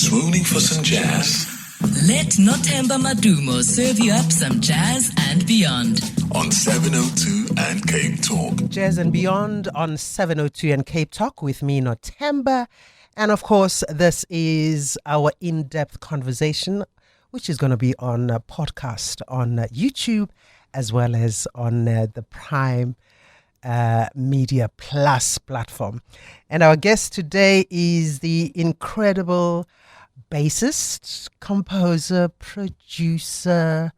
swooning for some jazz. Let Nothemba Madumo serve you up some jazz and beyond. On 702 and CapeTalk. Jazz and Beyond on 702 and CapeTalk with me, Nothemba. And of course, this is our in-depth conversation, which is going to be on a podcast on YouTube as well as on the Prime Media Plus platform. And our guest today is the incredible bassist, composer, producer,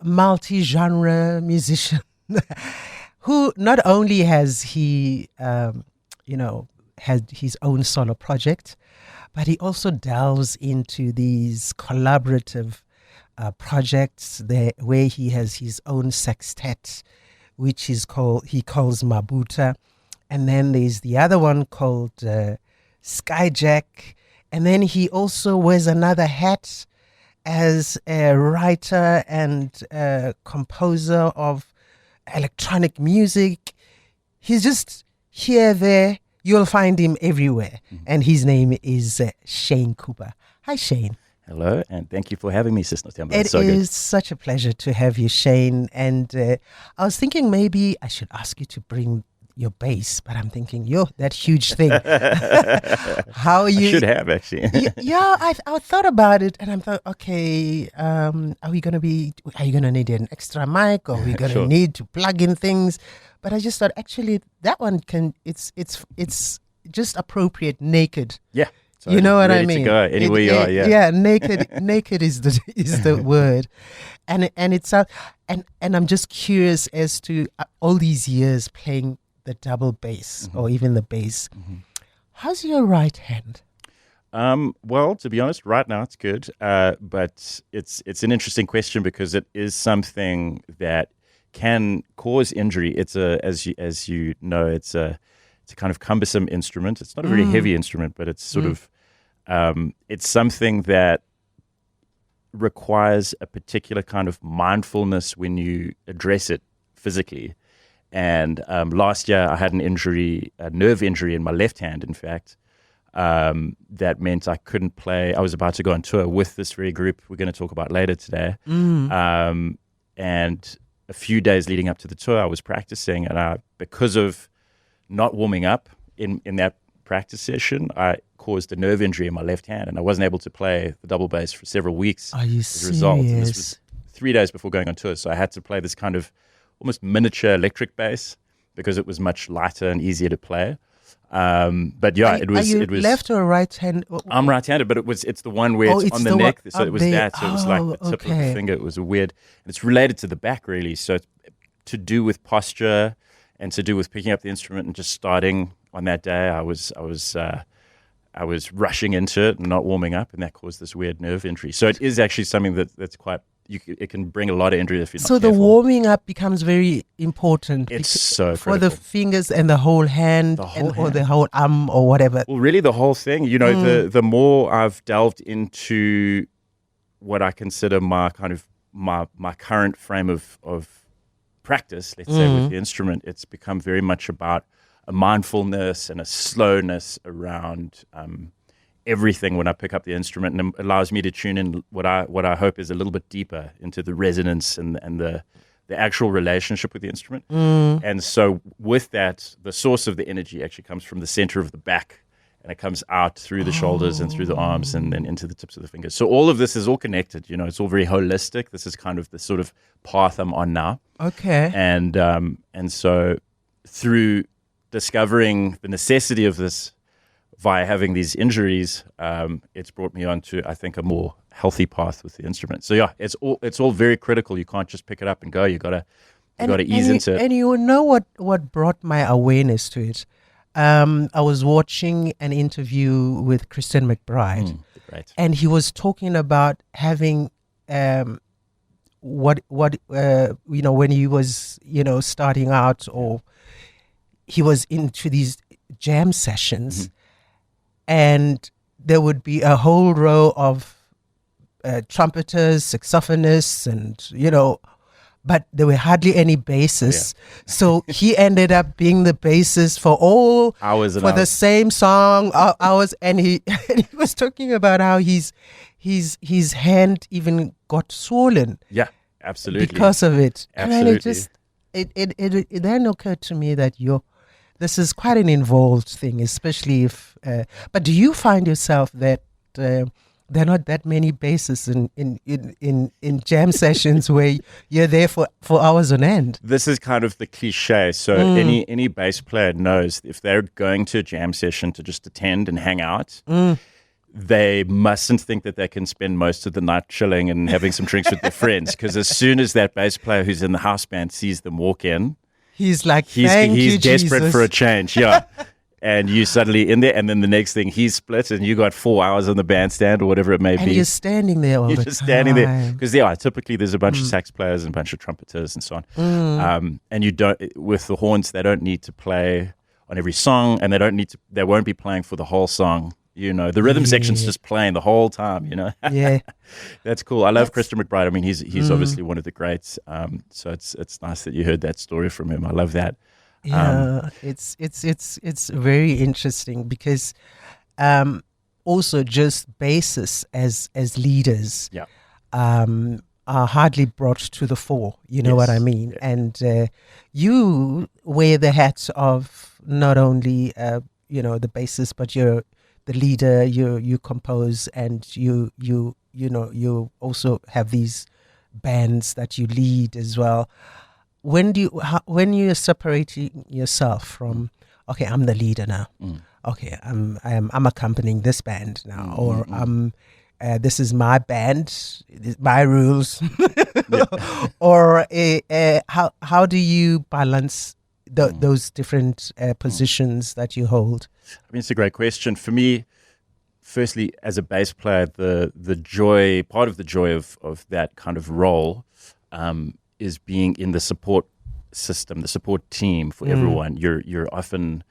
multi-genre musician who not only has he, had his own solo project, but he also delves into these collaborative projects where he has his own sextet, which he calls Mabuta. And then there's the other one called Skyjack. And then he also wears another hat as a writer and composer of electronic music. He's just here, there. You'll find him everywhere. Mm-hmm. And his name is Shane Cooper. Hi, Shane. Hello, and thank you for having me, Sis Nothemba. It is such a pleasure to have you, Shane. And I was thinking maybe I should ask you to bring your bass, but I'm thinking, that huge thing. How are you? I should have, actually. I thought about it, and I thought, okay, are you going to need an extra mic, or are we going to need to plug in things? But I just thought, actually, that one it's just appropriate, naked. Yeah. So you know what I mean? To go anywhere you are, yeah. Yeah, naked is the word, and it's and I'm just curious as to all these years playing the double bass, mm-hmm. or even the bass. Mm-hmm. How's your right hand? Well, to be honest, right now it's good, but it's an interesting question because it is something that can cause injury. It's as you know, it's a kind of cumbersome instrument. It's not a very heavy instrument, but it's sort of it's something that requires a particular kind of mindfulness when you address it physically. And last year I had a nerve injury in my left hand, in fact, that meant I couldn't play. I was about to go on tour with this very group we're going to talk about later today. And a few days leading up to the tour, I was practicing, and because of not warming up in that practice session, I caused a nerve injury in my left hand, and I wasn't able to play the double bass for several weeks. Are you as a result. And this was 3 days before going on tour, so I had to play this kind of almost miniature electric bass because it was much lighter and easier to play. But yeah, it was. Are you left or right hand? I'm right-handed, but it's the one where it's on the neck. So it was that. So it was like the tip of the finger. It was weird. And it's related to the back, really. So it's to do with posture and to do with picking up the instrument and just starting on that day. I was rushing into it and not warming up, and that caused this weird nerve injury. So it is actually something that's quite. It can bring a lot of injury if you're not careful. So the warming up becomes very important. It's so critical. For the fingers and the whole hand, or the whole arm or whatever. Well, really the whole thing. You know, the more I've delved into what I consider my current frame of practice, let's say with the instrument, it's become very much about a mindfulness and a slowness around everything when I pick up the instrument, and it allows me to tune in what I hope is a little bit deeper into the resonance and the actual relationship with the instrument. And so with that, the source of the energy actually comes from the center of the back, and it comes out through the shoulders and through the arms and then into the tips of the fingers. So all of this is all connected, you know, it's all very holistic. This is kind of the sort of path I'm on now. Okay. And so through discovering the necessity of this via having these injuries, it's brought me onto, I think, a more healthy path with the instrument. So yeah, it's all very critical. You can't just pick it up and go. You gotta ease into it. And you know what brought my awareness to it? I was watching an interview with Christian McBride, right. And he was talking about having when he was starting out, or he was into these jam sessions. And there would be a whole row of trumpeters, saxophonists, and but there were hardly any basses. So he ended up being the bassist for all Hours and for the hours. same song hours, and he and he was talking about how his hand even got swollen Yeah, absolutely. because of it. And it Absolutely. just it then occurred to me that this is quite an involved thing, especially if. But do you find yourself that there are not that many basses in jam sessions where you're there for hours on end? This is kind of the cliche. So any bass player knows if they're going to a jam session to just attend and hang out, they mustn't think that they can spend most of the night chilling and having some drinks with their friends. Because as soon as that bass player who's in the house band sees them walk in, He's like, he's thank you, desperate Jesus. for a change. Yeah. And you suddenly in there, and then the next thing he's split, and you got 4 hours on the bandstand or whatever it may And be. you're standing there all You're the just time. standing there because typically there's a bunch of sax players and a bunch of trumpeters and so on. And you don't with the horns, they don't need to play on every song, and they won't be playing for the whole song. The rhythm section's just playing the whole time. Yeah. That's cool. I love Christian McBride. I mean, he's obviously one of the greats. So it's nice that you heard that story from him. I love that. Yeah, it's very interesting because also just bassists as leaders Yeah. are hardly brought to the fore. You know what I Yes. mean? Yeah. And you wear the hats of not only the bassist, but you're the leader. You compose, and you also have these bands that you lead as well. When you're separating yourself from, okay, I'm the leader now. Okay, I'm accompanying this band now, or this is my band, my rules. Or how do you balance those different positions that you hold? I mean, it's a great question. For me, firstly, as a bass player, the joy, part of the joy of that kind of role is being in the support system, the support team for everyone. You're often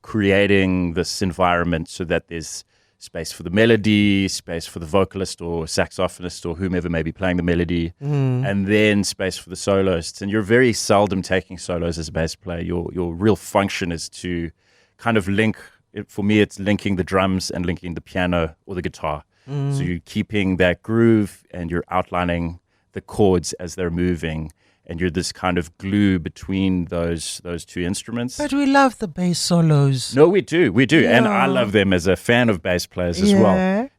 creating this environment so that there's space for the melody, space for the vocalist or saxophonist or whomever may be playing the melody, and then space for the soloists. And you're very seldom taking solos as a bass player. Your real function is to kind of link. For me, it's linking the drums and linking the piano or the guitar. So you're keeping that groove and you're outlining the chords as they're moving, and you're this kind of glue between those two instruments. But we love the bass solos. No, we do, and I Yeah. love them as a fan of bass players as well.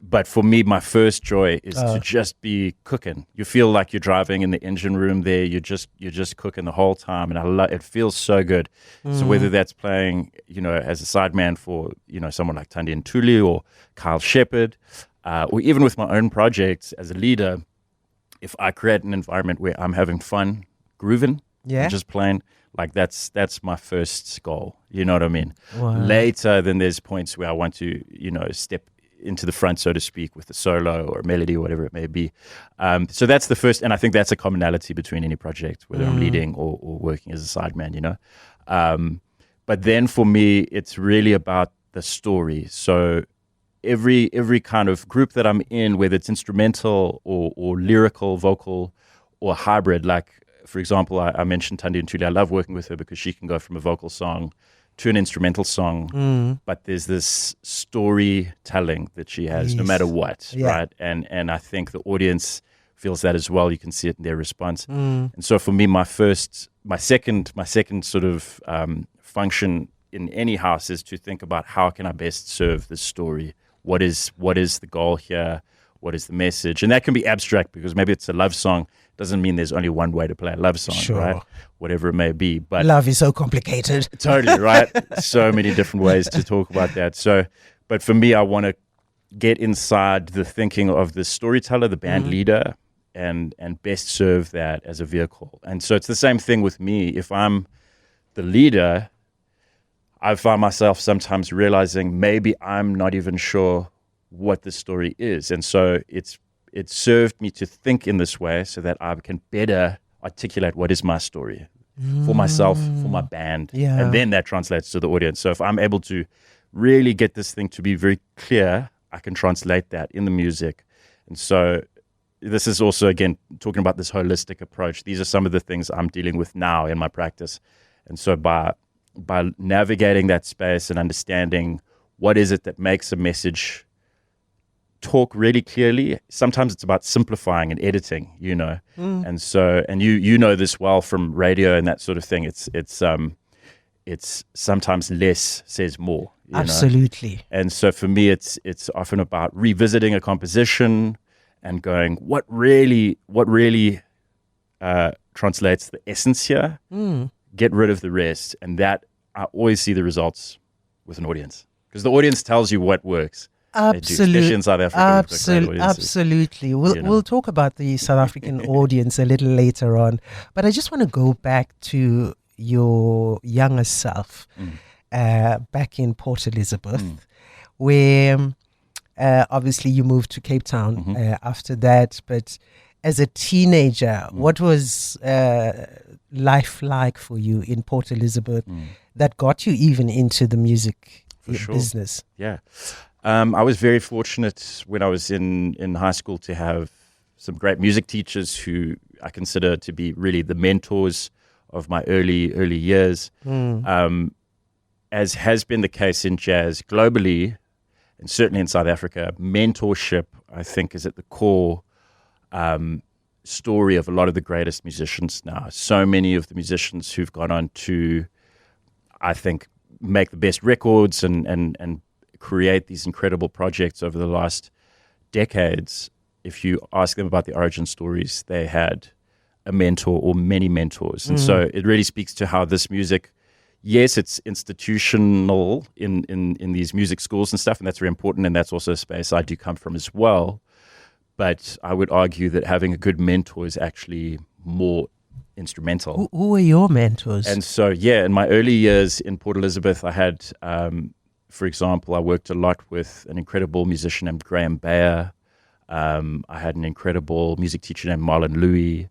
But for me, my first joy is to just be cooking. You feel like you're driving in the engine room there. You're just cooking the whole time, and it feels so good. So whether that's playing, as a sideman for someone like Thandi Ntuli or Kyle Shepard, or even with my own projects as a leader, if I create an environment where I'm having fun, grooving, and just playing, like that's my first goal. You know what I mean? Wow. Later, then there's points where I want to, step into the front, so to speak, with a solo or a melody or whatever it may be. So that's the first, and I think that's a commonality between any project, whether I'm leading or working as a sideman, But then for me, it's really about the story. So every kind of group that I'm in, whether it's instrumental or lyrical, vocal, or hybrid, like, for example, I mentioned Thandi Ntuli. I love working with her because she can go from a vocal song to an instrumental song, but there's this storytelling that she has no matter what, right? And I think the audience feels that as well. You can see it in their response. And so for me, my second sort of function in any house is to think about how can I best serve this story? What is the goal here? What is the message? And that can be abstract because maybe it's a love song. Doesn't mean there's only one way to play a love song, right? Whatever it may be. But Love is so complicated. totally, right? So many different ways to talk about that. So, but for me, I want to get inside the thinking of the storyteller, the band leader, and best serve that as a vehicle. And so it's the same thing with me. If I'm the leader, I find myself sometimes realizing maybe I'm not even sure what the story is. And so it served me to think in this way so that I can better articulate what is my story for myself, for my band. Yeah. And then that translates to the audience. So if I'm able to really get this thing to be very clear, I can translate that in the music. And so this is also, again, talking about this holistic approach. These are some of the things I'm dealing with now in my practice. And so by navigating that space and understanding what is it that makes a message talk really clearly, sometimes it's about simplifying and editing, and so, and you know this well from radio and that sort of thing. It's sometimes less says more. Absolutely. And so for me, it's often about revisiting a composition and going, what really translates the essence here. Get rid of the rest, and that I always see the results with an audience, because the audience tells you what works. Especially in South Africa. Absolutely. We'll talk about the South African audience a little later on. But I just want to go back to your younger self back in Port Elizabeth, where obviously you moved to Cape Town after that. But as a teenager, what was life like for you in Port Elizabeth that got you even into the music business? Yeah. I was very fortunate when I was in high school to have some great music teachers who I consider to be really the mentors of my early years. As has been the case in jazz globally, and certainly in South Africa, mentorship, I think, is at the core story of a lot of the greatest musicians now. So many of the musicians who've gone on to, I think, make the best records and create these incredible projects over the last decades. If you ask them about the origin stories, they had a mentor or many mentors. And so it really speaks to how this music, yes, it's institutional in these music schools and stuff, and that's very important, and that's also a space I do come from as well. But I would argue that having a good mentor is actually more instrumental. Who were your mentors? And so, in my early years in Port Elizabeth, I had, for example, I worked a lot with an incredible musician named Graham Bayer. I had an incredible music teacher named Marlon Louis.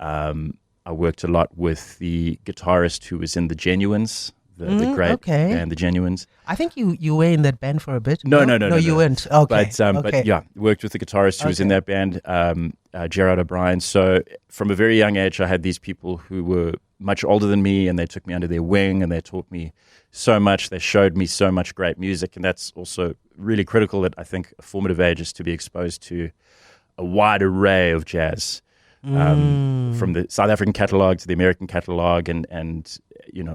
I worked a lot with the guitarist who was in the Genuines, the great band, the Genuines. I think you were in that band for a bit. No, you weren't. Okay. But yeah, worked with the guitarist who was in that band, Gerard O'Brien. So from a very young age, I had these people who were much older than me, and they took me under their wing, and they taught me so much. They showed me so much great music, and that's also really critical. That I think a formative age is to be exposed to a wide array of jazz. From the South African catalog to the American catalog, and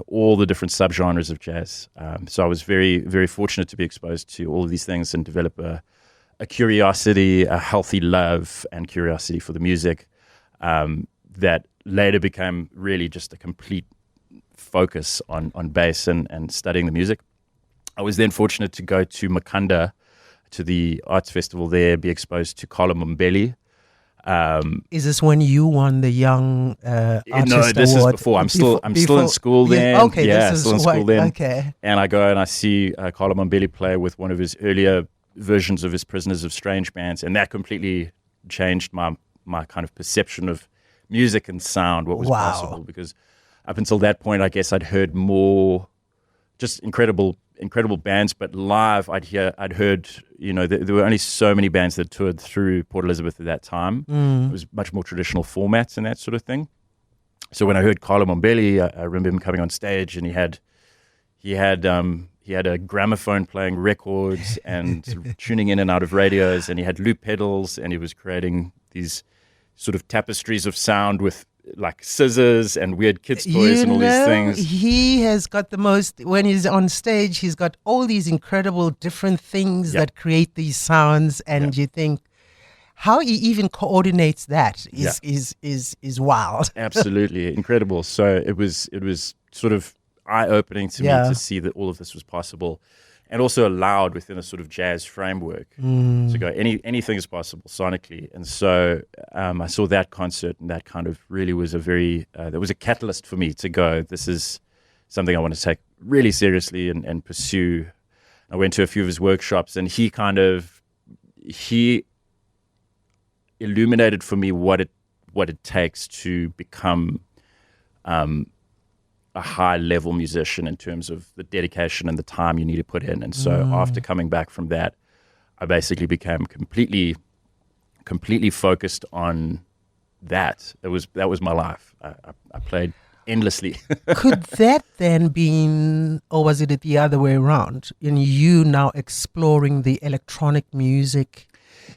all the different subgenres of jazz. So I was very, very fortunate to be exposed to all of these things and develop a curiosity, a healthy love and curiosity for the music that later became really just a complete focus on bass and studying the music. I was then fortunate to go to Makanda, to the arts festival there, be exposed to Carlo Mombelli. Is this when you won the Young Artist No, this Award? is before. I'm still in school then. Yeah, okay, still in school then. Okay. And I go and I see Carlo Mombelli play with one of his earlier versions of his Prisoners of Strange bands, and that completely changed my kind of perception of music and sound, what was possible. Because up until that point, I guess I'd heard more just incredible bands, but live I'd heard, there were only so many bands that toured through Port Elizabeth at that time. It was much more traditional formats and that sort of thing. So when I heard Carlo Mombelli, I remember him coming on stage, and he had a gramophone playing records and tuning in and out of radios, and he had loop pedals, and he was creating these sort of tapestries of sound with like scissors and weird kids' toys and all these things. He has got the most, when he's on stage, he's got all these incredible different things that create these sounds, and you think how he even coordinates that is wild. Absolutely incredible. So it was sort of eye-opening to me to see that all of this was possible, and also allowed within a sort of jazz framework to go anything is possible sonically. And so I saw that concert, and that kind of really was that was a catalyst for me to go, this is something I want to take really seriously and pursue. I went to a few of his workshops, and he illuminated for me what it takes to become a high-level musician in terms of the dedication and the time you need to put in. And so after coming back from that, I basically became completely completely focused on that. That was my life. I played endlessly. Could that then been, or was it the other way around? In you now exploring the electronic music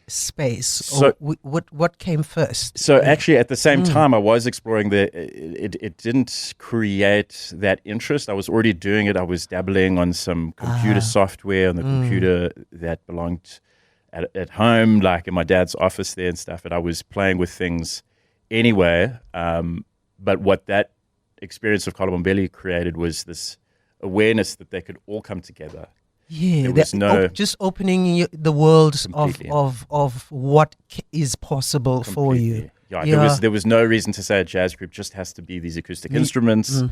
space, So- or what came first? So actually, at the same time, I was exploring it didn't create that interest. I was already doing it. I was dabbling on some computer software on the computer that belonged at home, like in my dad's office there and stuff. And I was playing with things anyway. But what that experience of Kolobombeli created was this awareness that they could all come together. Yeah, There was no- just opening the world Completely. of what is possible for you. Completely. Yeah, there was no reason to say a jazz group just has to be these acoustic instruments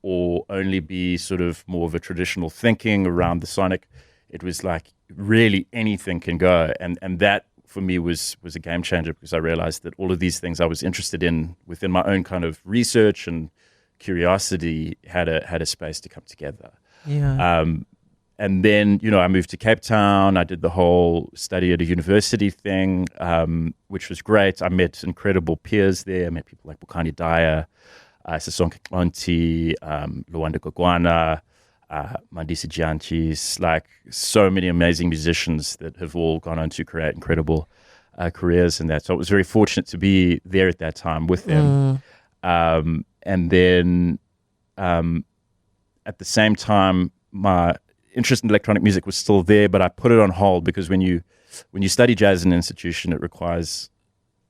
or only be sort of more of a traditional thinking around the sonic. It was like really anything can go, and that for me was a game changer, because I realized that all of these things I was interested in within my own kind of research and curiosity had a space to come together. Yeah. And then, I moved to Cape Town. I did the whole study at a university thing, which was great. I met incredible peers there. I met people like Bukani Daya, Sisonke Konti, Luanda Gogwana, Mandisi Gianchis, like so many amazing musicians that have all gone on to create incredible careers in that. So I was very fortunate to be there at that time with them. And then at the same time, my interest in electronic music was still there, but I put it on hold, because when you study jazz in an institution, it requires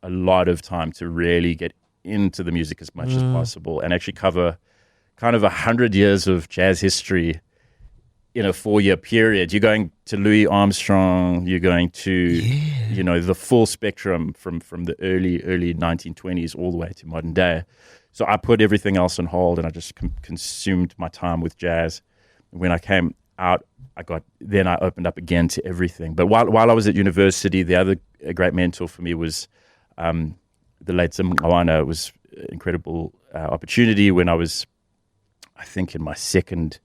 a lot of time to really get into the music as much as possible and actually cover kind of 100 years of jazz history in a 4-year period. You're going to Louis Armstrong, you're going to the full spectrum from the early 1920s all the way to modern day. So I put everything else on hold, and I just consumed my time with jazz. When I came out, I opened up again to everything. But while I was at university, the other great mentor for me was the late Zim Ngawana. It was an incredible opportunity when I was, I think, in my second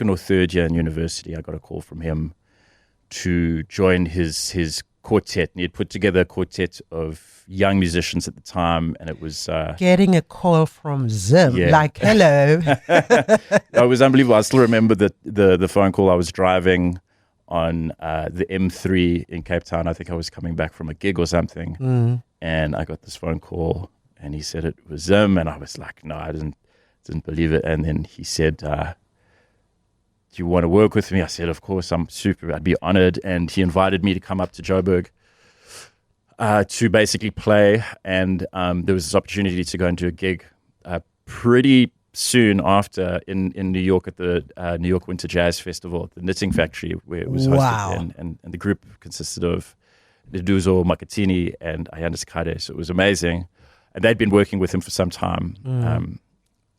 or third year in university. I got a call from him to join his quartet, and he had put together a quartet of young musicians at the time, and it was Getting a call from Zim, Yeah. like, hello. it was unbelievable. I still remember the phone call. I was driving on the M3 in Cape Town. I think I was coming back from a gig or something, and I got this phone call, and he said it was Zim, and I was like, no, I didn't believe it. And then he said, do you want to work with me? I said, of course, I'd be honored. And he invited me to come up to Joburg to basically play. And there was this opportunity to go and do a gig pretty soon after in New York at the New York Winter Jazz Festival at the Knitting Factory, where it was hosted. Wow. And the group consisted of Duzo Makatini and Ayanda Sakade. So it was amazing. And they'd been working with him for some time.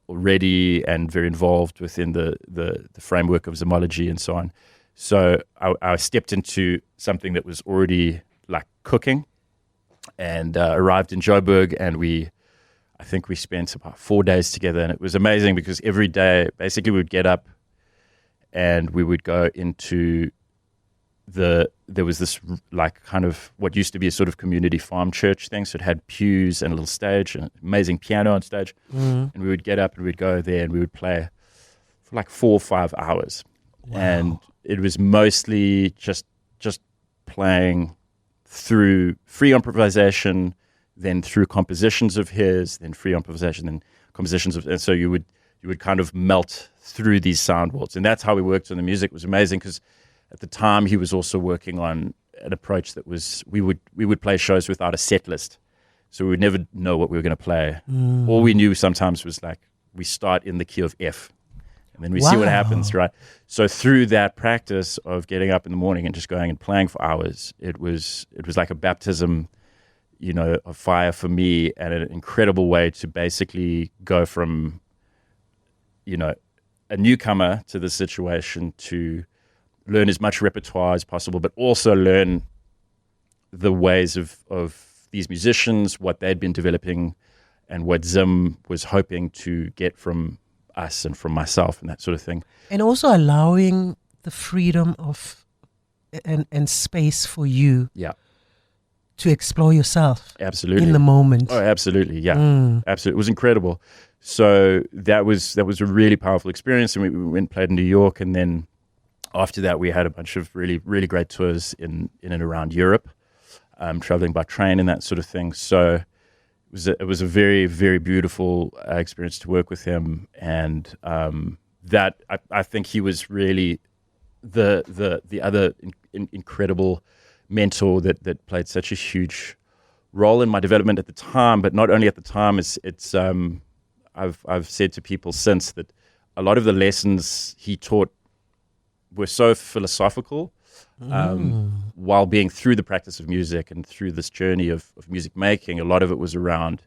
Already, and very involved within the framework of Zymology and so on. So I stepped into something that was already like cooking, and arrived in Joburg, and I think we spent about 4 days together, and it was amazing because every day basically we would get up and we would go into there was this like kind of what used to be a sort of community farm church thing. So it had pews and a little stage and an amazing piano on stage. And we would get up and we'd go there and we would play for like 4 or 5 hours. Wow. And it was mostly just playing through free improvisation, then through compositions of his, then free improvisation, then compositions of, and so you would kind of melt through these sound worlds. And that's how we worked on the music. It was amazing because at the time, he was also working on an approach that was we would play shows without a set list, so we would never know what we were going to play. All we knew sometimes was like we start in the key of F, and then we see what happens, right? So through that practice of getting up in the morning and just going and playing for hours, it was like a baptism, of fire for me, and an incredible way to basically go from, a newcomer to the situation to learn as much repertoire as possible, but also learn the ways of these musicians, what they'd been developing, and what Zim was hoping to get from us and from myself and that sort of thing. And also allowing the freedom of and space for you Yeah. to explore yourself Absolutely. in the moment. Oh, absolutely. Yeah, absolutely. It was incredible. So that was a really powerful experience. And we went and played in New York. And then after that, we had a bunch of really, really great tours in and around Europe, traveling by train and that sort of thing. So it was a very, very beautiful experience to work with him. And that I think he was really the other incredible mentor that played such a huge role in my development at the time. But not only at the time, I've said to people since that a lot of the lessons he taught were so philosophical, while being through the practice of music and through this journey of music making. A lot of it was around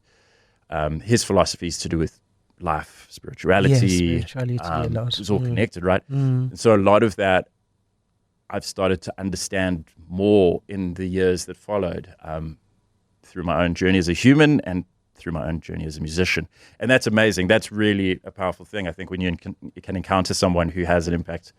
his philosophies to do with life, spirituality. Yes, spirituality a lot. It was all connected, right? And so a lot of that I've started to understand more in the years that followed, through my own journey as a human and through my own journey as a musician. And that's amazing. That's really a powerful thing. I think when you can encounter someone who has an impact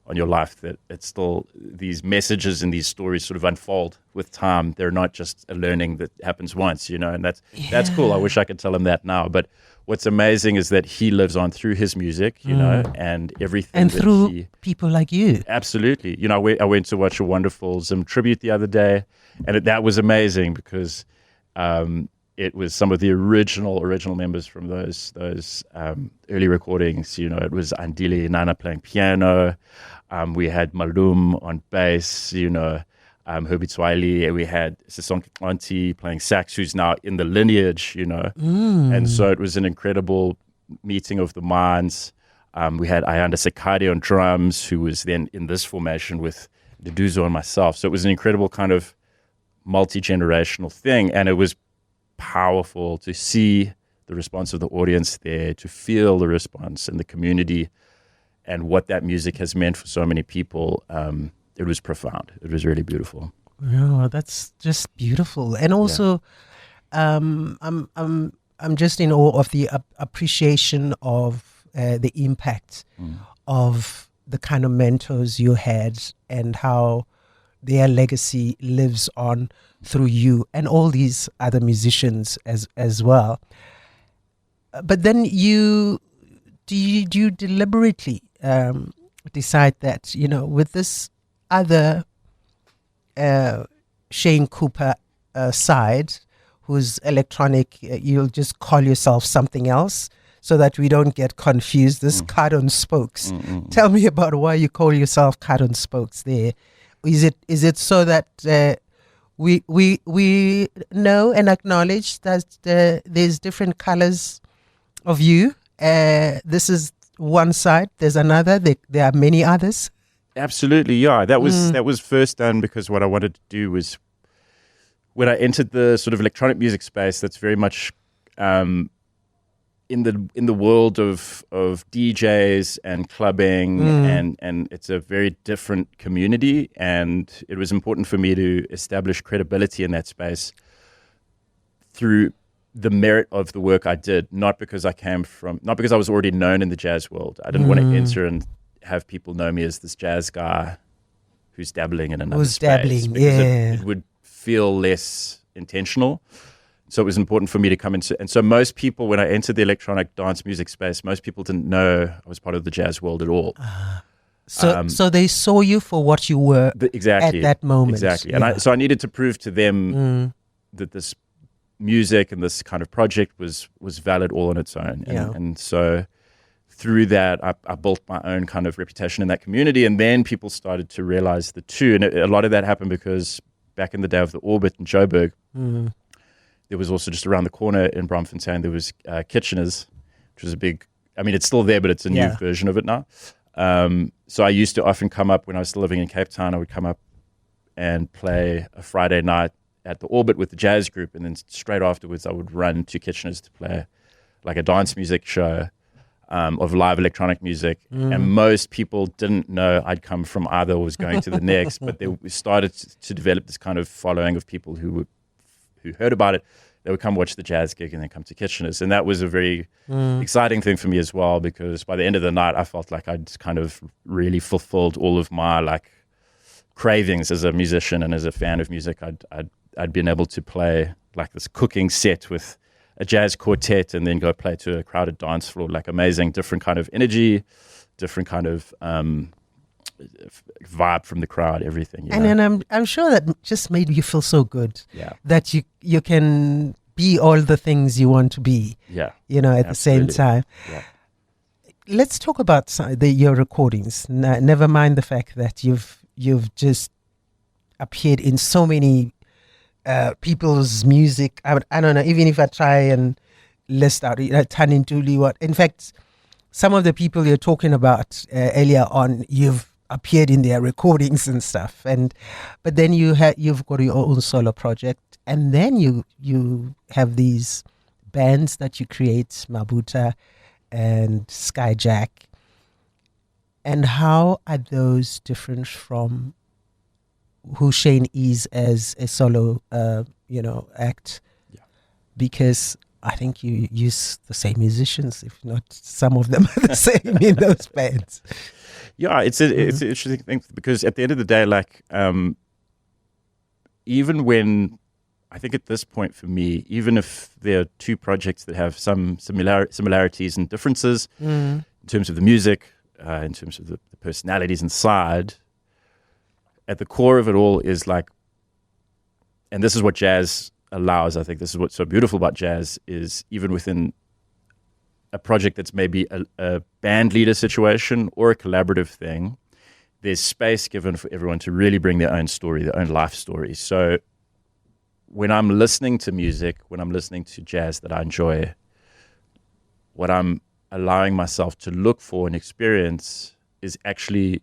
on your life, that it's still these messages and these stories sort of unfold with time. They're not just a learning that happens once, and that's cool. I wish I could tell him that now. But what's amazing is that he lives on through his music, and everything. And through people like you. Absolutely. I went to watch a wonderful Zim tribute the other day, and that was amazing because it was some of the original members from those early recordings. It was Andile Nana playing piano. We had Malum on bass, Herbie Tswaili, and we had Sisonke Auntie playing sax, who's now in the lineage, And so it was an incredible meeting of the minds. We had Ayanda Sekade on drums, who was then in this formation with Duduzo and myself. So it was an incredible kind of multi-generational thing, and it was powerful to see the response of the audience there, to feel the response in the community, and what that music has meant for so many people. It was profound. It was really beautiful. Oh, that's just beautiful. And also, I'm just in awe of the appreciation of the impact of the kind of mentors you had, and how their legacy lives on through you and all these other musicians as well. But then you deliberately decide that, with this other Shane Cooper side, who's electronic, you'll just call yourself something else so that we don't get confused. This card on spokes. Tell me about why you call yourself card on spokes there. Is it so that we know and acknowledge that there's different colors of you? This is one side. There's another. There are many others. Absolutely, yeah. That was first done because what I wanted to do was, when I entered the sort of electronic music space, that's very much in the world of DJs and clubbing, and it's a very different community, and it was important for me to establish credibility in that space through the merit of the work I did, not because I was already known in the jazz world. I didn't want to enter and have people know me as this jazz guy who's dabbling in another space. It would feel less intentional. So it was important for me to come into, and so most people, when I entered the electronic dance music space, most people didn't know I was part of the jazz world at all. So they saw you for what you were exactly at that moment. Exactly. And so I needed to prove to them that this music and this kind of project was valid all on its own. And so through that, I built my own kind of reputation in that community, and then people started to realize the two. And a lot of that happened because back in the day of the Orbit in Joburg, there was also just around the corner in Braamfontein, there was Kitchener's, which was a big, it's still there, but it's a new version of it now. So I used to often come up when I was still living in Cape Town. I would come up and play a Friday night at the Orbit with the jazz group, and then straight afterwards I would run to Kitchener's to play like a dance music show of live electronic music. And most people didn't know I'd come from either or was going to the next, but we started to develop this kind of following of people who heard about it. They would come watch the jazz gig and then come to Kitchener's. And that was a very exciting thing for me as well, because by the end of the night, I felt like I'd kind of really fulfilled all of my cravings as a musician and as a fan of music. I'd I'd been able to play like this cooking set with a jazz quartet and then go play to a crowded dance floor, like amazing, different kind of energy, different kind of vibe from the crowd, everything. And then I'm sure that just made you feel so good. Yeah. That you can be all the things you want to be. Yeah. At the same time. Yeah. Let's talk about your recordings. Never mind the fact that you've just appeared in so many people's music. I don't know, even if I try and list out Tanin Tuli, what in fact some of the people you're talking about earlier on, you've appeared in their recordings and stuff, but then you've got your own solo project, and then you have these bands that you create, Mabuta and Skyjack. And how are those different from who Shane is as a solo, act? Yeah. Because I think you use the same musicians, if not some of them are the same in those bands. Yeah, it's an interesting thing because at the end of the day, like, even when, I think at this point for me, even if there are two projects that have some similarities and differences in terms of the music, in terms of the personalities inside, at the core of it all is like, and this is what jazz allows, I think this is what's so beautiful about jazz, is even within a project that's maybe a band leader situation or a collaborative thing, there's space given for everyone to really bring their own story, their own life story. So when I'm listening to music, when I'm listening to jazz that I enjoy, what I'm allowing myself to look for and experience is actually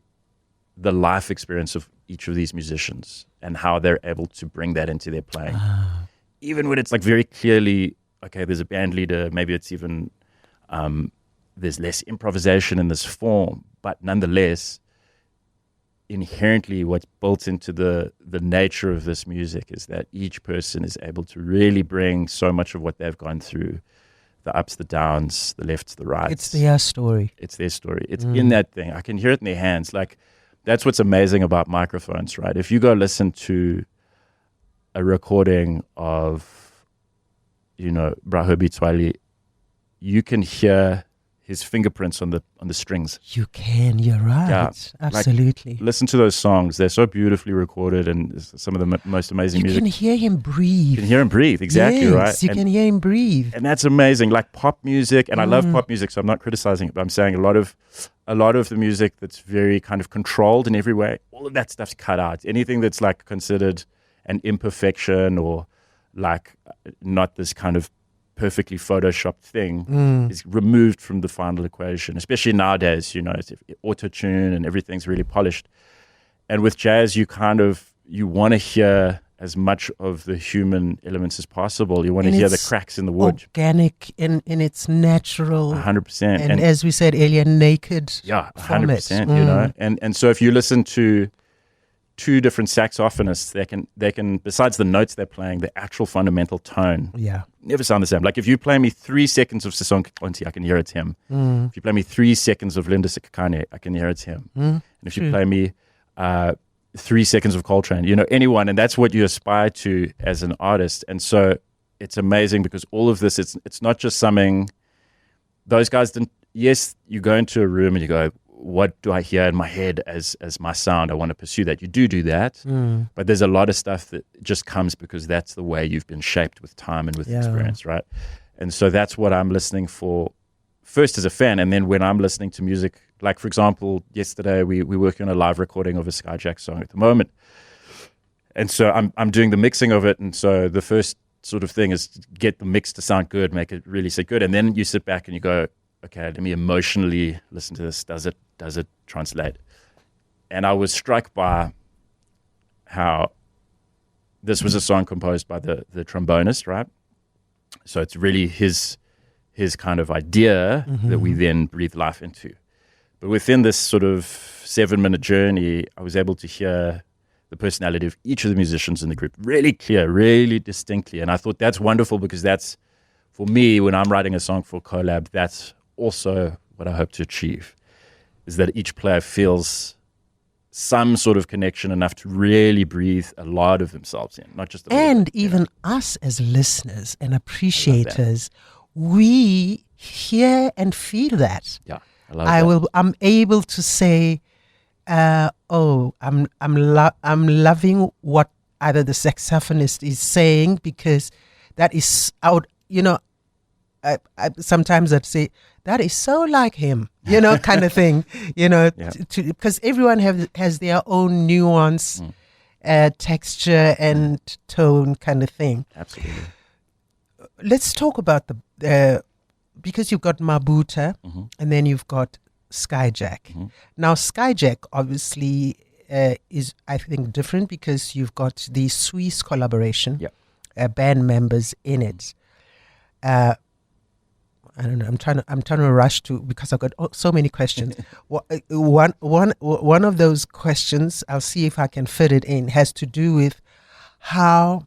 the life experience of each of these musicians and how they're able to bring that into their playing. Even when it's like very clearly, okay, there's a band leader, maybe it's even, there's less improvisation in this form, but nonetheless, inherently what's built into the nature of this music is that each person is able to really bring so much of what they've gone through, the ups, the downs, the lefts, the rights. It's their story. It's their story. It's in that thing. I can hear it in their hands. Like, that's what's amazing about microphones, right? If you go listen to a recording of, Brahobi Tswali, you can hear his fingerprints on the strings. You can, you're right. Yeah. Absolutely. Like, listen to those songs. They're so beautifully recorded and some of the most amazing music. You can hear him breathe. You can hear him breathe, exactly, yes, right? You can hear him breathe. And that's amazing. Like pop music, and I love pop music, so I'm not criticizing it, but I'm saying a lot of the music that's very kind of controlled in every way, all of that stuff's cut out. Anything that's like considered an imperfection or like not this kind of perfectly photoshopped thing is removed from the final equation, especially nowadays, it's auto-tune and everything's really polished. And with jazz, you want to hear as much of the human elements as possible. You want to hear the cracks in the wood. Organic in its natural. 100%. And as we said earlier, naked. Yeah, 100%, And so if you listen to two different saxophonists, they can besides the notes they're playing, the actual fundamental tone never sound the same. Like if you play me 3 seconds of Sisonke Konti, I can hear it's him. If you play me 3 seconds of Linda Sikakane, I can hear it's him. And if you play me 3 seconds of Coltrane, anyone, and that's what you aspire to as an artist. And so it's amazing because all of this, it's not just something those guys didn't. Yes, you go into a room and you go, what do I hear in my head as my sound? I want to pursue that. You do that, but there's a lot of stuff that just comes because that's the way you've been shaped with time and with experience, right? And so that's what I'm listening for first as a fan, and then when I'm listening to music, like for example, yesterday we're working on a live recording of a Skyjack song at the moment, and so I'm doing the mixing of it, and so the first sort of thing is get the mix to sound good, make it really sound good, and then you sit back and you go, okay, let me emotionally listen to this. Does it translate? And I was struck by how this was a song composed by the trombonist, right? So it's really his kind of idea that we then breathe life into. But within this sort of 7-minute journey, I was able to hear the personality of each of the musicians in the group really clear, really distinctly. And I thought that's wonderful because that's, for me, when I'm writing a song for collab, that's also what I hope to achieve, is that each player feels some sort of connection enough to really breathe a lot of themselves in, not just a little And bit, even us as listeners and appreciators, we hear and feel that. Yeah, I love that. I'm able to say, I'm loving what either the saxophonist is saying, because that is out. I sometimes I'd say that is so like him, kind of thing. Because everyone has their own nuance, texture and tone, kind of thing. Absolutely. Let's talk about the because you've got Mabuta, and then you've got Skyjack. Now, Skyjack obviously is, I think, different because you've got the Swiss collaboration, band members in it. I don't know. I'm trying to rush to, because I've got so many questions. One of those questions, I'll see if I can fit it in, has to do with how,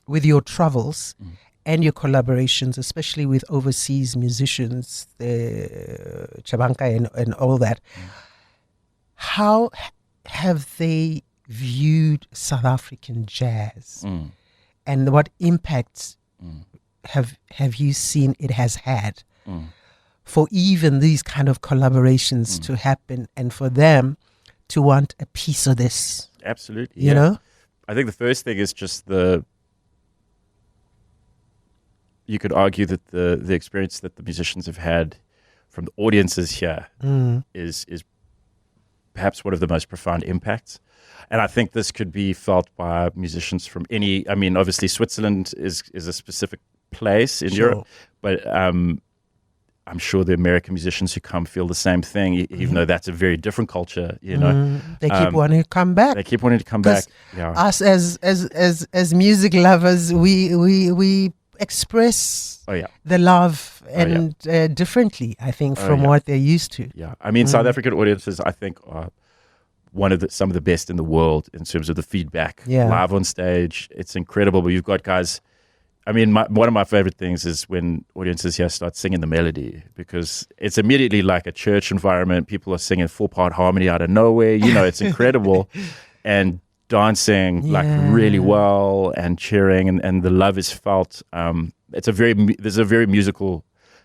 with your travels and your collaborations, especially with overseas musicians, the Chabanka and all that, how have they viewed South African jazz, and what impacts have you seen it has had for even these kind of collaborations to happen, and for them to want a piece of this? Absolutely. You know? I think the first thing is just you could argue that the experience that the musicians have had from the audiences here is perhaps one of the most profound impacts. And I think this could be felt by musicians from obviously Switzerland is a specific place in Europe, but I'm sure the American musicians who come feel the same thing, even though that's a very different culture, They keep wanting to come back. They keep wanting to come back. Yeah. Us as music lovers, we express the love and differently, I think, from what they're used to. Yeah, I mean, South African audiences, I think, are some of the best in the world in terms of the feedback. Live on stage, it's incredible. But you've got guys. I mean, one of my favorite things is when audiences here start singing the melody, because it's immediately like a church environment. People are singing 4-part harmony out of nowhere. It's incredible. And dancing like really well and cheering, and the love is felt. There's a very musical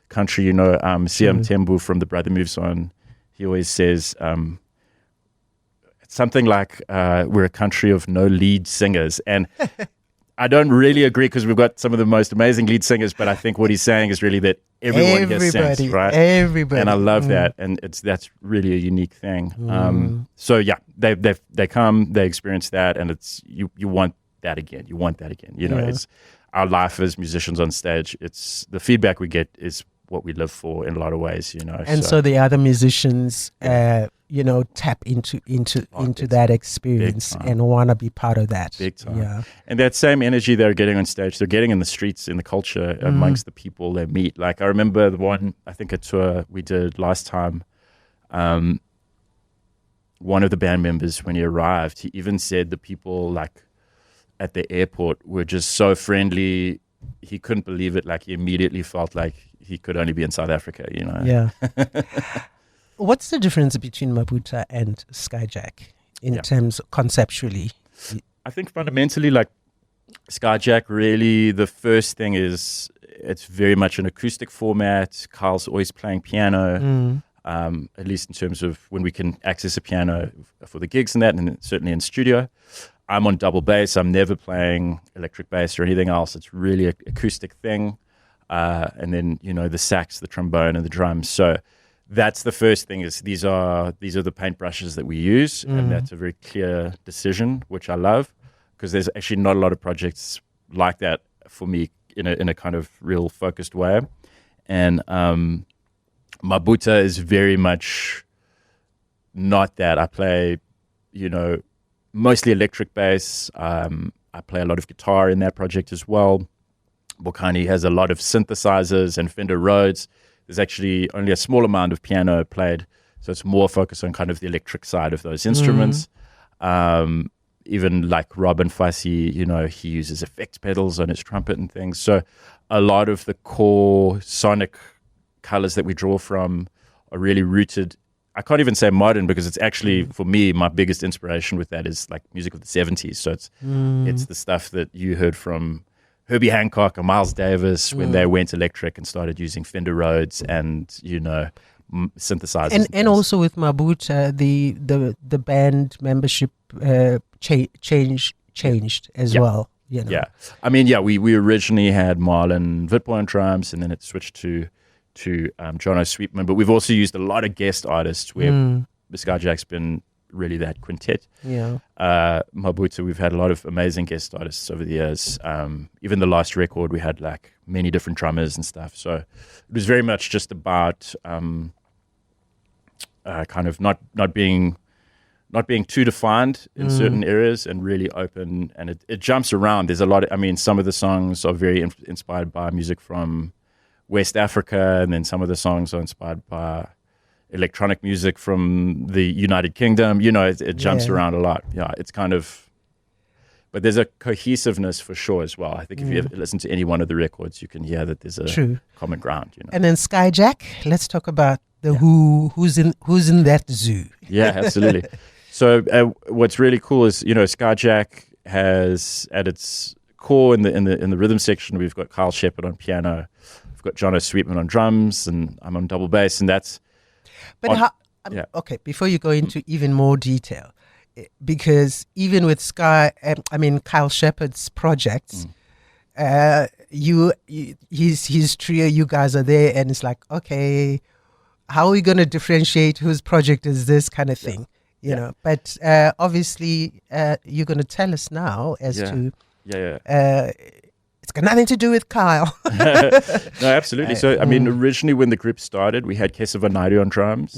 country, CM Tembu from The Brother Moves On. He always says something like, we're a country of no lead singers. And I don't really agree, because we've got some of the most amazing lead singers, but I think what he's saying is really that everyone here sings, right? Everybody. And I love that, and that's really a unique thing. So yeah, they come, they experience that, and it's you want that again. You want that again. It's our life as musicians on stage. It's the feedback we get is what we live for in a lot of ways. And so the other musicians, tap into that experience and want to be part of that. Big time. Yeah. And that same energy they're getting on stage, they're getting in the streets, in the culture, amongst the people they meet. Like, I remember a tour we did last time. One of the band members, when he arrived, he even said the people like at the airport were just so friendly. He couldn't believe it. Like, he immediately felt like he could only be in South Africa, Yeah. What's the difference between Mabuta and Skyjack in terms conceptually? I think fundamentally, like, Skyjack, really, the first thing is it's very much an acoustic format. Kyle's always playing piano, at least in terms of when we can access a piano for the gigs and that, and certainly in studio. I'm on double bass. I'm never playing electric bass or anything else. It's really an acoustic thing. And then, the sax, the trombone, and the drums. So that's the first thing, is these are the paintbrushes that we use, and that's a very clear decision, which I love, because there's actually not a lot of projects like that for me in a kind of real focused way. And Mabuta is very much not that. I play, mostly electric bass. I play a lot of guitar in that project as well. Bokani has a lot of synthesizers and Fender Rhodes. There's actually only a small amount of piano played, so it's more focused on kind of the electric side of those instruments. Even like Robin Fussy, he uses effects pedals on his trumpet and things. So a lot of the core sonic colors that we draw from are really rooted I can't even say modern because it's actually, for me, my biggest inspiration with that is like music of the 70s. So it's the stuff that you heard from Herbie Hancock and Miles Davis when they went electric and started using Fender Rhodes and, synthesizers. And also with Mabuta, the band membership changed as well. Yeah. I mean, we originally had Marlon Vitboy on drums, and then it switched to Jono Sweetman. But we've also used a lot of guest artists where the Skyjack's been really that quintet. Yeah. Mabuta, we've had a lot of amazing guest artists over the years. Even the last record, we had like many different drummers and stuff. So it was very much just about kind of not being too defined in certain areas and really open, and it jumps around. There's a lot some of the songs are very inspired by music from West Africa, and then some of the songs are inspired by electronic music from the United Kingdom. It jumps around a lot. Yeah, it's kind of, but there's a cohesiveness for sure as well. I think if you ever listen to any one of the records, you can hear that there's a common ground. And then Skyjack, let's talk about who's in that zoo. Yeah, absolutely. So what's really cool is, Skyjack has at its core in the rhythm section, we've got Kyle Shepard on piano, we've got Jono Sweetman on drums, and I'm on double bass, and that's. But okay, before you go into even more detail, because even with Kyle Shepard's projects, his trio, you guys are there, and it's like, okay, how are we going to differentiate whose project is this kind of thing? You know, but obviously you're going to tell us now as to it's got nothing to do with Kyle. No, absolutely. So originally when the group started, we had Kesavan Naidu on drums,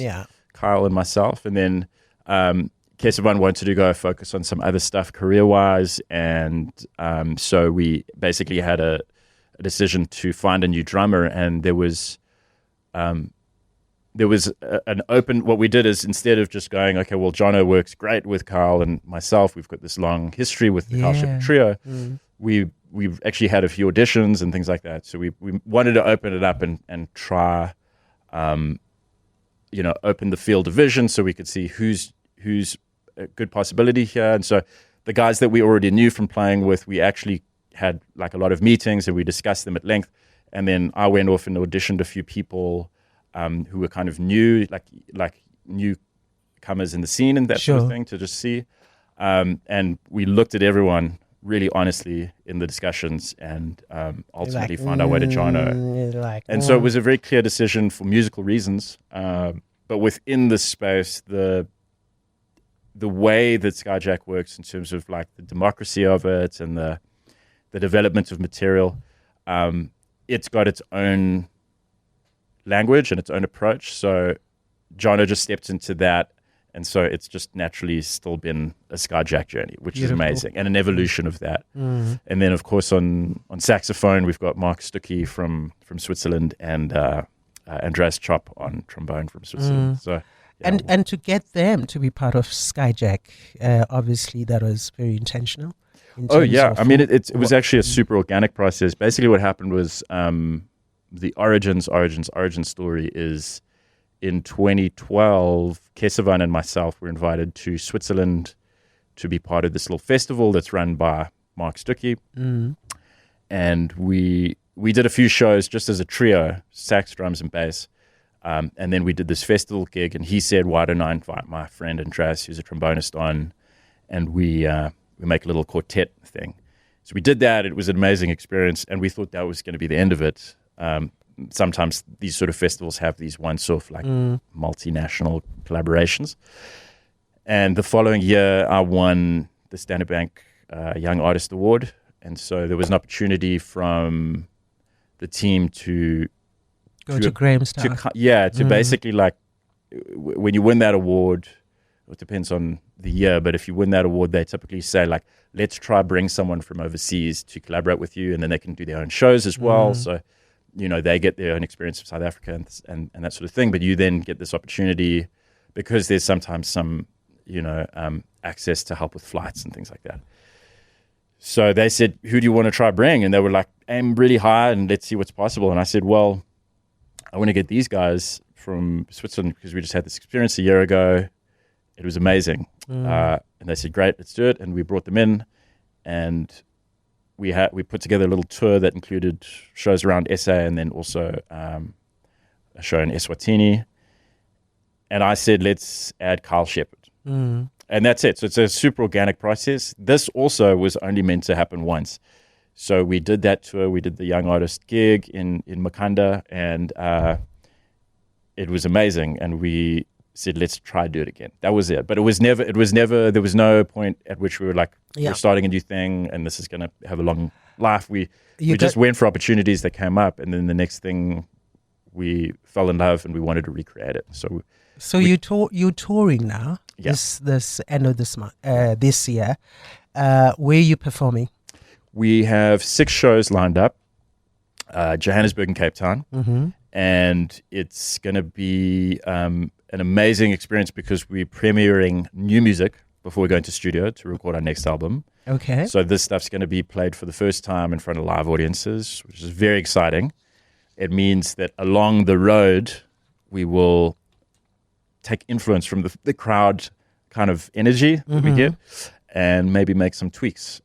Kyle and myself, and then Kesavan wanted to go focus on some other stuff career-wise, and so we basically had a decision to find a new drummer, and there was an open. What we did is, instead of just going, okay, well, Jono works great with Kyle and myself, we've got this long history with the Kyle Shepard trio. We've actually had a few auditions and things like that. So we wanted to open it up and try, open the field of vision so we could see who's a good possibility here. And so the guys that we already knew from playing with, we actually had like a lot of meetings and we discussed them at length. And then I went off and auditioned a few people who were kind of new, like newcomers in the scene and that sort of thing, to just see. And we looked at everyone really honestly in the discussions, and ultimately found our way to Jono. So it was a very clear decision for musical reasons. But within the space, the way that Skyjack works in terms of like the democracy of it and the development of material, it's got its own language and its own approach. So Jono just stepped into that, and so it's just naturally still been a Skyjack journey, which is amazing, and an evolution of that. And then of course on saxophone we've got Mark Stuckey from Switzerland, and Andreas Chop on trombone from Switzerland. So and to get them to be part of Skyjack, obviously that was very intentional. It was actually a super organic process. Basically what happened was the origin story is in 2012, Kesavan and myself were invited to Switzerland to be part of this little festival that's run by Mark Stuckey. And we did a few shows just as a trio, sax, drums, and bass. And then we did this festival gig, and he said, why don't I invite my friend Andreas, who's a trombonist, on, and we make a little quartet thing. So we did that. It was an amazing experience, and we thought that was going to be the end of it. Sometimes these sort of festivals have these once-off like multinational collaborations. And the following year, I won the Standard Bank Young Artist Award. And so there was an opportunity from the team to go to Grahamstown. To basically like, when you win that award, it depends on the year, but if you win that award, they typically say like, let's try bring someone from overseas to collaborate with you, and then they can do their own shows as well. So they get their own experience of South Africa and that sort of thing. But you then get this opportunity because there's sometimes some, access to help with flights and things like that. So they said, who do you want to try bring? And they were like, aim really high and let's see what's possible. And I said, well, I want to get these guys from Switzerland because we just had this experience a year ago. It was amazing. And they said, great, let's do it. And we brought them in, and we put together a little tour that included shows around SA and then also a show in Eswatini. And I said, let's add Kyle Shepherd. And that's it. So it's a super organic process. This also was only meant to happen once. So we did that tour. We did the Young Artist gig in Makanda, and it was amazing. And we said, let's try to do it again. That was it. But it was never, there was no point at which we were like, we're starting a new thing and this is going to have a long life. We just went for opportunities that came up, and then the next thing we fell in love and we wanted to recreate it. So you're touring now. Yeah. This end of this month, this year. Where are you performing? We have 6 shows lined up, Johannesburg and Cape Town, and it's going to be an amazing experience because we're premiering new music before we go into studio to record our next album. Okay. So this stuff's going to be played for the first time in front of live audiences, which is very exciting. It means that along the road, we will take influence from the crowd kind of energy that we get, and maybe make some tweaks.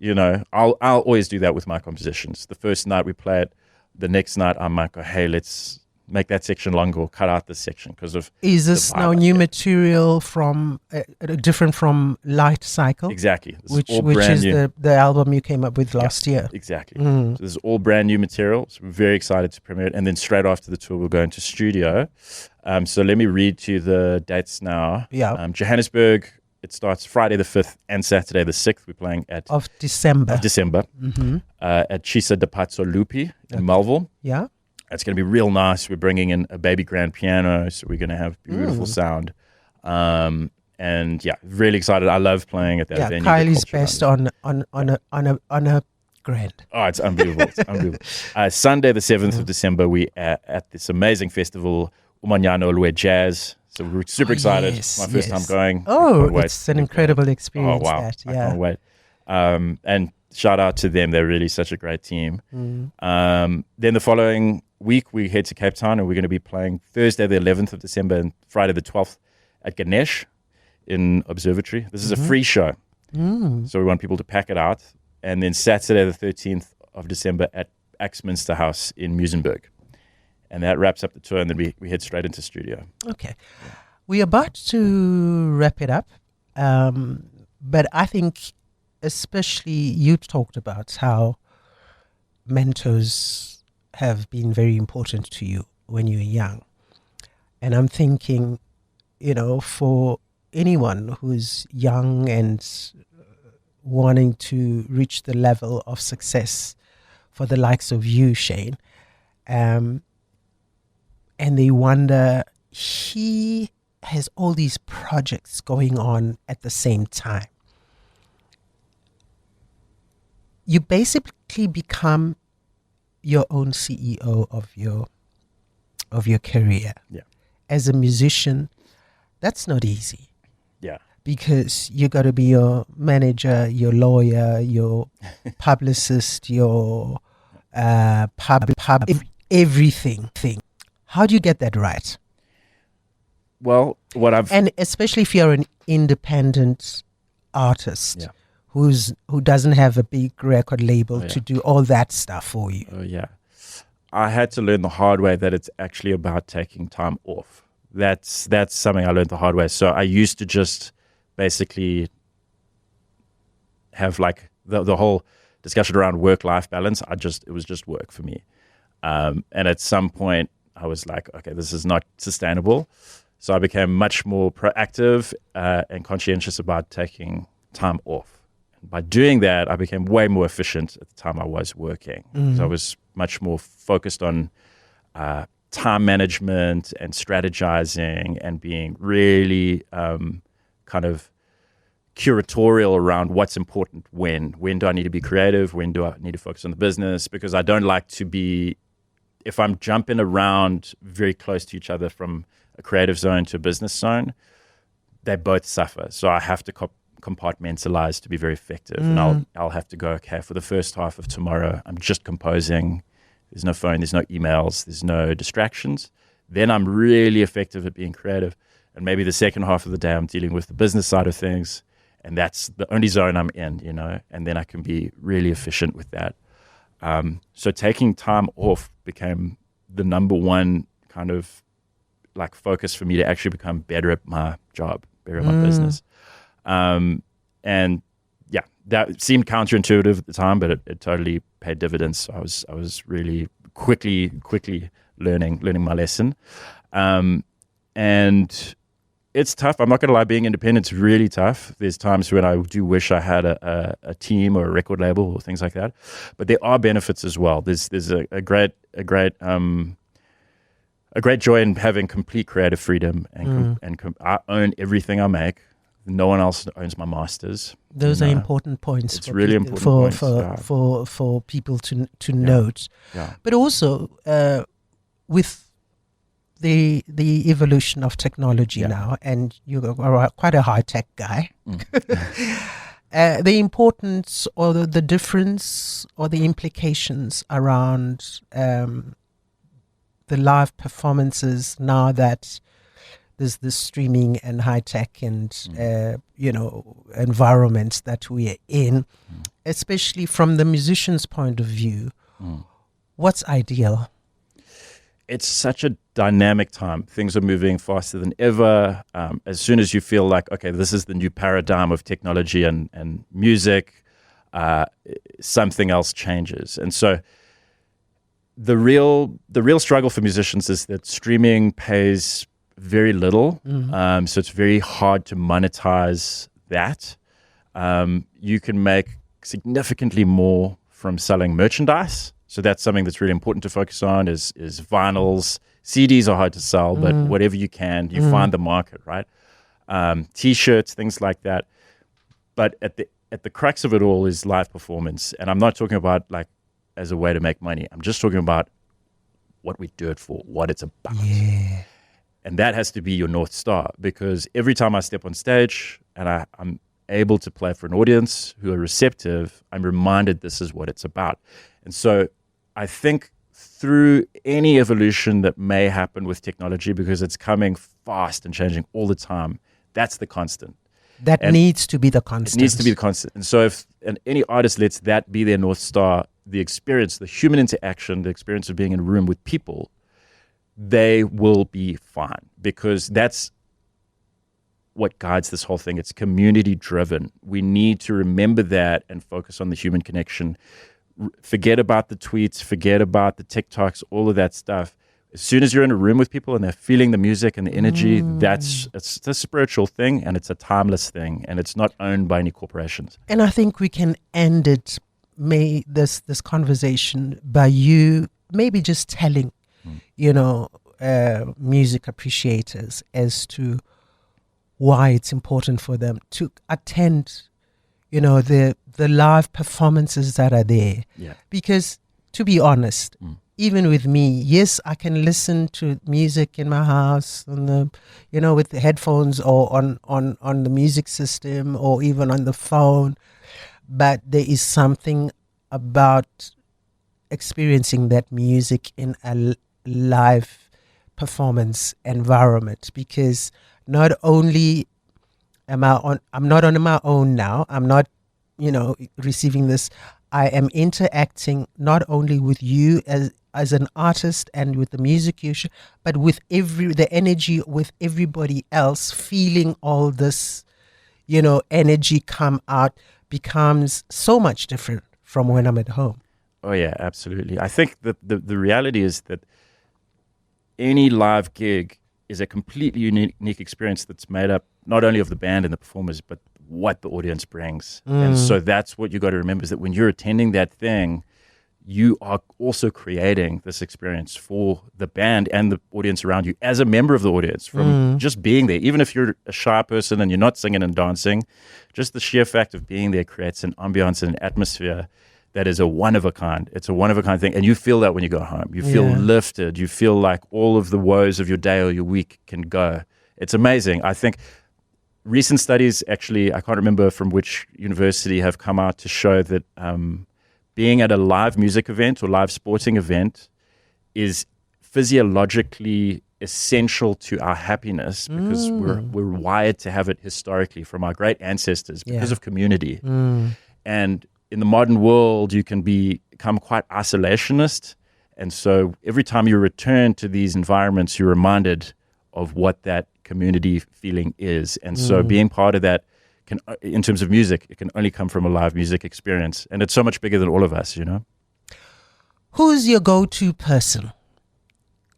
I'll always do that with my compositions. The first night we play it, the next night I might go, hey, let's make that section longer or cut out this section because of. Is this now new material from different from Light Cycle? Exactly. Which is the album you came up with last year. Exactly. So this is all brand new material. So we're very excited to premiere it. And then straight after the tour, we'll go into studio. So let me read to you the dates now. Yeah. Johannesburg, it starts Friday the 5th and Saturday the 6th. We're playing of December. At Chisa de Pazzo Lupi in Melville. Yeah. It's going to be real nice. We're bringing in a baby grand piano, so we're going to have beautiful sound. And yeah, really excited. I love playing at that venue. Kylie's best on a grand. Oh, it's unbelievable. It's unbelievable. Sunday, the 7th of December, we are at this amazing festival, Umanyano Lwe Jazz. So we're super excited. Yes, My first time going. Oh, it's an incredible experience. Oh, wow. I can't wait. And shout out to them. They're really such a great team. Then the following week, we head to Cape Town, and we're going to be playing Thursday, the 11th of December, and Friday, the 12th at Ganesh in Observatory. This is a free show. So we want people to pack it out. And then Saturday, the 13th of December at Axminster House in Muizenberg. And that wraps up the tour, and then we head straight into studio. Okay. We're about to wrap it up. But I think especially you talked about how mentors have been very important to you when you were young. And I'm thinking, for anyone who's young and wanting to reach the level of success for the likes of you, Shane, and they wonder, he has all these projects going on at the same time. You basically become your own CEO of your career. Yeah. As a musician, that's not easy. Yeah. Because you got to be your manager, your lawyer, your publicist, your everything. How do you get that right? Well, and especially if you're an independent artist who doesn't have a big record label to do all that stuff for you. Oh yeah, I had to learn the hard way that it's actually about taking time off. That's something I learned the hard way. So I used to just basically have like the whole discussion around work-life balance. It was just work for me. And at some point I was like, okay, this is not sustainable. So I became much more proactive and conscientious about taking time off. And by doing that, I became way more efficient at the time I was working. So I was much more focused on time management and strategizing and being really kind of curatorial around what's important when do I need to be creative, when do I need to focus on the business, because I don't like to be, if I'm jumping around very close to each other from a creative zone to a business zone, they both suffer. So I have to compartmentalize to be very effective. And I'll have to go, okay, for the first half of tomorrow, I'm just composing. There's no phone, there's no emails, there's no distractions. then I'm really effective at being creative. And maybe the second half of the day, I'm dealing with the business side of things. And that's the only zone I'm in, and then I can be really efficient with that. So taking time off became the number one kind of like focus for me to actually become better at my job, better at my business. And yeah, that seemed counterintuitive at the time, but it totally paid dividends. So I was really quickly learning my lesson. And it's tough. I'm not going to lie, being independent is really tough. There's times when I do wish I had a team or a record label or things like that. But there are benefits as well. There's a great joy in having complete creative freedom, and I own everything I make. No one else owns my masters. Those are important points. It's really important for people to note. Yeah. But also with the evolution of technology now, and you are quite a high tech guy. The importance or the difference or the implications around the live performances now that there's this streaming and high tech and environments that we are in, especially from the musician's point of view. What's ideal? It's such a dynamic time. Things are moving faster than ever. As soon as you feel like, okay, this is the new paradigm of technology and music, something else changes. And so the real struggle for musicians is that streaming pays very little. So it's very hard to monetize that. You can make significantly more from selling merchandise. So that's something that's really important to focus on is vinyls. CDs are hard to sell, but whatever you can, you find the market, right? T-shirts, things like that. But at the crux of it all is live performance. And I'm not talking about like as a way to make money. I'm just talking about what we do it for, what it's about. Yeah. And that has to be your North Star, because every time I step on stage and I'm able to play for an audience who are receptive, I'm reminded this is what it's about. And so I think through any evolution that may happen with technology, because it's coming fast and changing all the time, that's the constant. That needs to be the constant. It needs to be the constant. And so if any artist lets that be their North Star, the experience, the human interaction, the experience of being in a room with people, they will be fine, because that's what guides this whole thing. It's community driven. We need to remember that and focus on the human connection. Forget about the tweets, forget about the TikToks, all of that stuff. As soon as you're in a room with people and they're feeling the music and the energy, it's a spiritual thing, and it's a timeless thing, and it's not owned by any corporations. And I think we can end this conversation by you maybe just telling, music appreciators as to why it's important for them to attend, the live performances that are there. Yeah. Because to be honest, even with me, yes, I can listen to music in my house on the, with the headphones or on the music system or even on the phone. But there is something about experiencing that music in a live performance environment, because not only I'm not on my own now, I'm not, receiving this, I am interacting not only with you as an artist and with the music you show, but with the energy with everybody else, feeling all this, energy come out, becomes so much different from when I'm at home. Oh yeah, absolutely. I think that the reality is that any live gig is a completely unique experience that's made up not only of the band and the performers, but what the audience brings. And so that's what you got to remember, is that when you're attending that thing, you are also creating this experience for the band and the audience around you as a member of the audience, from just being there. Even if you're a shy person and you're not singing and dancing, just the sheer fact of being there creates an ambiance and an atmosphere that is a one-of-a-kind. It's a one-of-a-kind thing. And you feel that when you go home. You feel lifted. You feel like all of the woes of your day or your week can go. It's amazing. I think recent studies, actually, I can't remember from which university, have come out to show that being at a live music event or live sporting event is physiologically essential to our happiness because we're wired to have it historically from our great ancestors because of community. And in the modern world, you can become quite isolationist. And so every time you return to these environments, you're reminded of what that community feeling is. And so being part of that can, in terms of music, it can only come from a live music experience. And it's so much bigger than all of us, you know? Who's your go-to person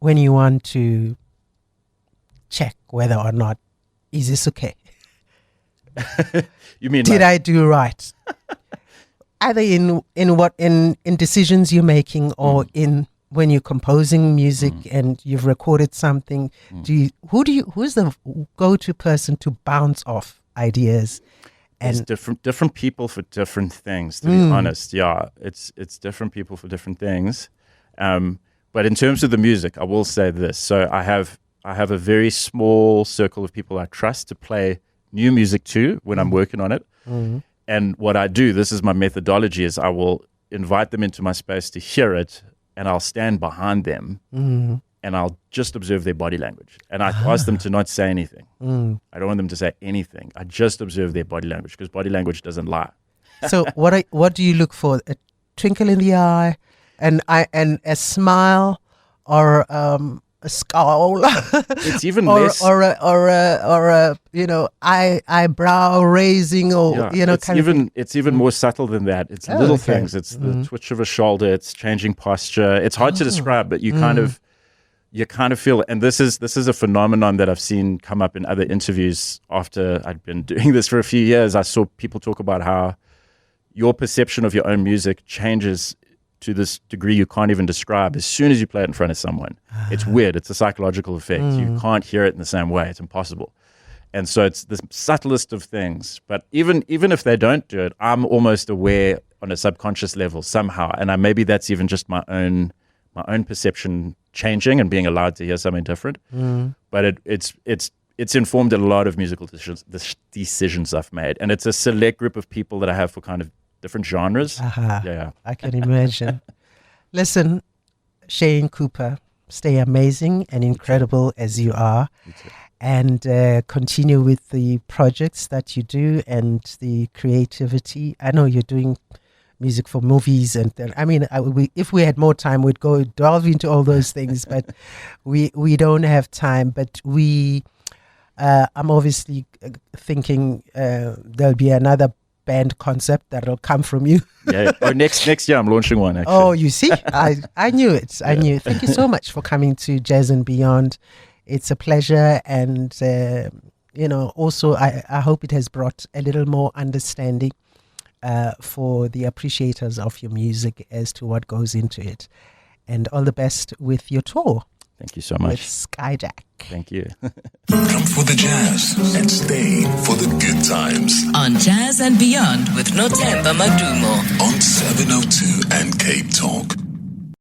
when you want to check whether or not is this okay? You mean did I do right? Either in decisions you're making or in when you're composing music and you've recorded something, who's the go-to person to bounce off ideas? And different people for different things, to be honest. Yeah, it's different people for different things. But in terms of the music, I will say this. So I have a very small circle of people I trust to play new music to when I'm working on it. And what I do, this is my methodology, is I will invite them into my space to hear it, and I'll stand behind them, and I'll just observe their body language. And I ask them to not say anything. I don't want them to say anything. I just observe their body language because body language doesn't lie. So what do you look for? A twinkle in the eye, and a smile, or a scowl? It's even or, less, or a eyebrow raising, or it's even more subtle than that. It's little things. It's the twitch of a shoulder. It's changing posture. It's hard to describe, but you kind of feel it. And this is a phenomenon that I've seen come up in other interviews after I'd been doing this for a few years. I saw people talk about how your perception of your own music changes to this degree you can't even describe as soon as you play it in front of someone. It's weird. It's a psychological effect. You can't hear it in the same way. It's impossible. And so it's the subtlest of things. But even if they don't do it, I'm almost aware on a subconscious level somehow. And maybe that's even just my own perception changing and being allowed to hear something different. But it's informed a lot of musical decisions I've made. And it's a select group of people that I have for kind of different genres. Yeah. I can imagine. Listen, Shane Cooper, stay amazing and incredible as you are. And continue with the projects that you do and the creativity. I know you're doing music for movies, and if we had more time, we'd go delve into all those things, but we don't have time. But I'm obviously thinking there'll be another band concept that'll come from you. Or next year I'm launching one, actually. Oh, you see, I knew it. I knew. Thank you so much for coming to Jazz and Beyond. It's a pleasure, and also I hope it has brought a little more understanding for the appreciators of your music as to what goes into it. And all the best with your tour. Thank you so much. With Skyjack. Thank you. Come for the jazz and stay for the good times. On Jazz and Beyond with Nothemba Madumo. On 702 and Cape Talk.